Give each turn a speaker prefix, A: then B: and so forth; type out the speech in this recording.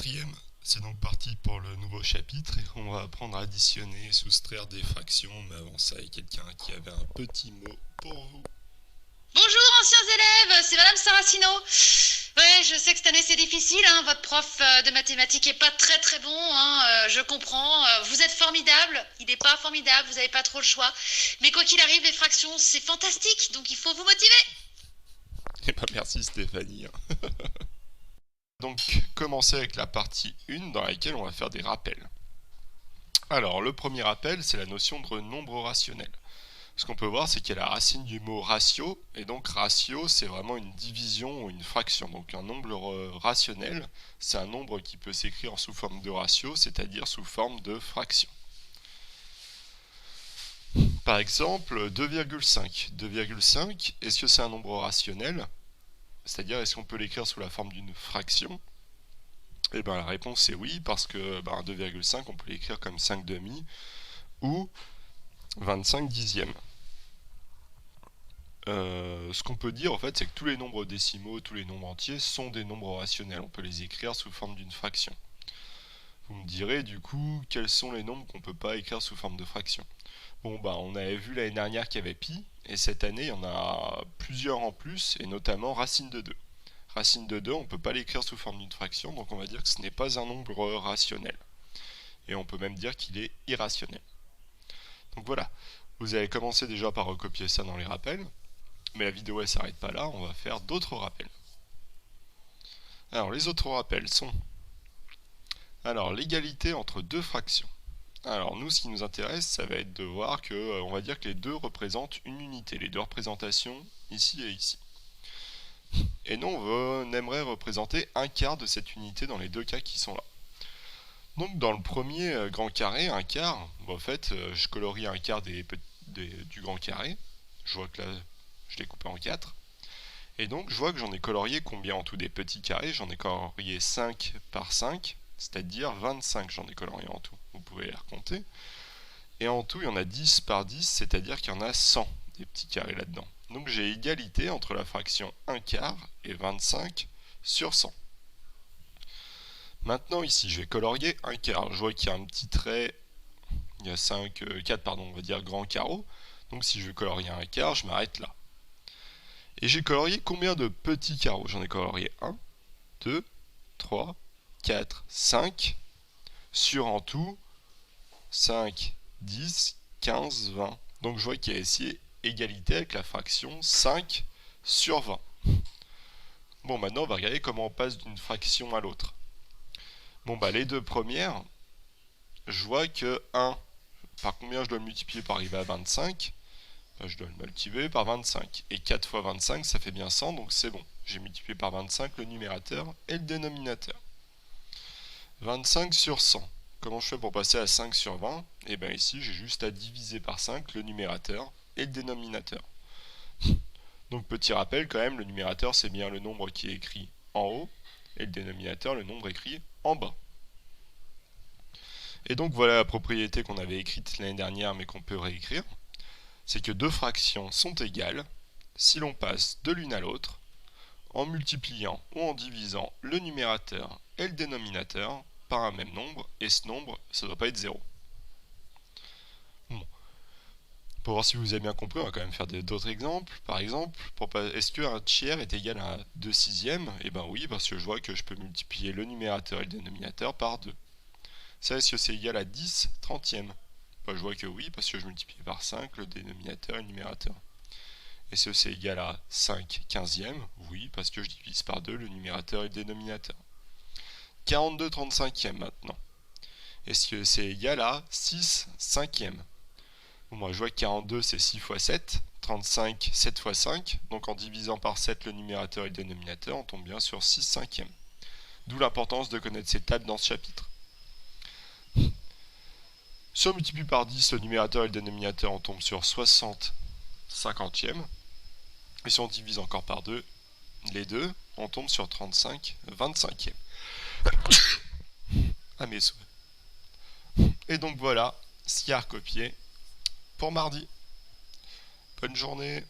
A: quatrième. C'est donc parti pour le nouveau chapitre et on va apprendre à additionner et soustraire des fractions. Mais avant ça, il y a quelqu'un qui avait un petit mot pour vous.
B: Bonjour anciens élèves, c'est Madame Saracino. Ouais, je sais que cette année c'est difficile, hein, votre prof de mathématiques est pas très bon, hein, je comprends. Vous êtes formidable, il est pas formidable, vous avez pas trop le choix. Mais quoi qu'il arrive, les fractions c'est fantastique, donc il faut vous motiver.
A: Eh ben merci Stéphanie. Donc commencer avec la partie 1 dans laquelle on va faire des rappels. Alors le premier rappel, c'est la notion de nombre rationnel. Ce qu'on peut voir, c'est qu'il y a la racine du mot ratio, et donc ratio, c'est vraiment une division ou une fraction. Donc un nombre rationnel, c'est un nombre qui peut s'écrire sous forme de ratio, c'est-à-dire sous forme de fraction. Par exemple, 2,5. 2,5, est-ce que c'est un nombre rationnel? C'est-à-dire, est-ce qu'on peut l'écrire sous la forme d'une fraction? Eh bien, la réponse est oui, parce que 2,5, on peut l'écrire comme 5 demi ou 25 dixièmes. Ce qu'on peut dire en fait, c'est que tous les nombres décimaux, tous les nombres entiers sont des nombres rationnels. On peut les écrire sous forme d'une fraction. Vous me direz du coup quels sont les nombres qu'on ne peut pas écrire sous forme de fraction. Bon on avait vu l'année dernière qu'il y avait pi, et cette année il y en a plusieurs en plus, et notamment racine de 2. Racine de 2, on ne peut pas l'écrire sous forme d'une fraction, donc on va dire que ce n'est pas un nombre rationnel. Et on peut même dire qu'il est irrationnel. Donc voilà, vous avez commencé déjà par recopier ça dans les rappels. Mais la vidéo elle s'arrête pas là, on va faire d'autres rappels. Alors les autres rappels sont l'égalité entre deux fractions. Alors nous ce qui nous intéresse ça va être de voir que on va dire que les deux représentent une unité, les deux représentations ici et ici. Et nous on aimerait représenter un quart de cette unité dans les deux cas qui sont là. Donc dans le premier grand carré, un quart, en fait je colorie un quart du grand carré. Je vois que là je l'ai coupé en 4. Et donc je vois que j'en ai colorié combien en tout des petits carrés? J'en ai colorié 5 par 5, c'est-à-dire 25 j'en ai colorié en tout. Vous pouvez les recompter. Et en tout il y en a 10 par 10, c'est-à-dire qu'il y en a 100 des petits carrés là-dedans. Donc j'ai égalité entre la fraction 1 quart et 25 sur 100. Maintenant ici je vais colorier 1 quart. Je vois qu'il y a un petit trait, il y a 4 pardon, on va dire grand carreau. Donc si je veux colorier 1 quart, je m'arrête là. Et j'ai colorié combien de petits carreaux? J'en ai colorié 1, 2, 3, 4, 5, sur en tout 5, 10, 15, 20. Donc je vois qu'il y a ici égalité avec la fraction 5 sur 20. Bon, maintenant on va regarder comment on passe d'une fraction à l'autre. Bon, les deux premières, je vois que 1, par combien je dois le multiplier pour arriver à 25? Je dois le multiplier par 25. Et 4 fois 25, ça fait bien 100, donc c'est bon. J'ai multiplié par 25 le numérateur et le dénominateur. 25 sur 100. Comment je fais pour passer à 5 sur 20? Et bien ici, j'ai juste à diviser par 5 le numérateur et le dénominateur. Donc petit rappel quand même, le numérateur c'est bien le nombre qui est écrit en haut et le dénominateur le nombre écrit en bas. Et donc voilà la propriété qu'on avait écrite l'année dernière mais qu'on peut réécrire. C'est que deux fractions sont égales si l'on passe de l'une à l'autre en multipliant ou en divisant le numérateur et le dénominateur par un même nombre, et ce nombre, ça ne doit pas être 0. Bon. Pour voir si vous avez bien compris, on va quand même faire d'autres exemples. Par exemple, est-ce qu'un tiers est égal à 2 sixièmes? Eh bien oui, parce que je vois que je peux multiplier le numérateur et le dénominateur par 2. Ça, est-ce que c'est égal à 10 trentièmes? Je vois que oui, parce que je multiplie par 5 le dénominateur et le numérateur. Est-ce que c'est égal à 5 quinzièmes? Oui, parce que je divise par 2 le numérateur et le dénominateur. 42 35e maintenant. Est-ce que c'est égal à 6 cinquièmes? Bon, moi je vois que 42 c'est 6 fois 7, 35 7 fois 5, donc en divisant par 7 le numérateur et le dénominateur, on tombe bien sur 6 cinquièmes. D'où l'importance de connaître ces tables dans ce chapitre. Si on multiplie par 10 le numérateur et le dénominateur, on tombe sur 60 cinquantièmes. Et si on divise encore par 2 les deux, on tombe sur 35 25e. À mes souhaits. Et donc voilà, ce qu'il y a à recopier pour mardi. Bonne journée.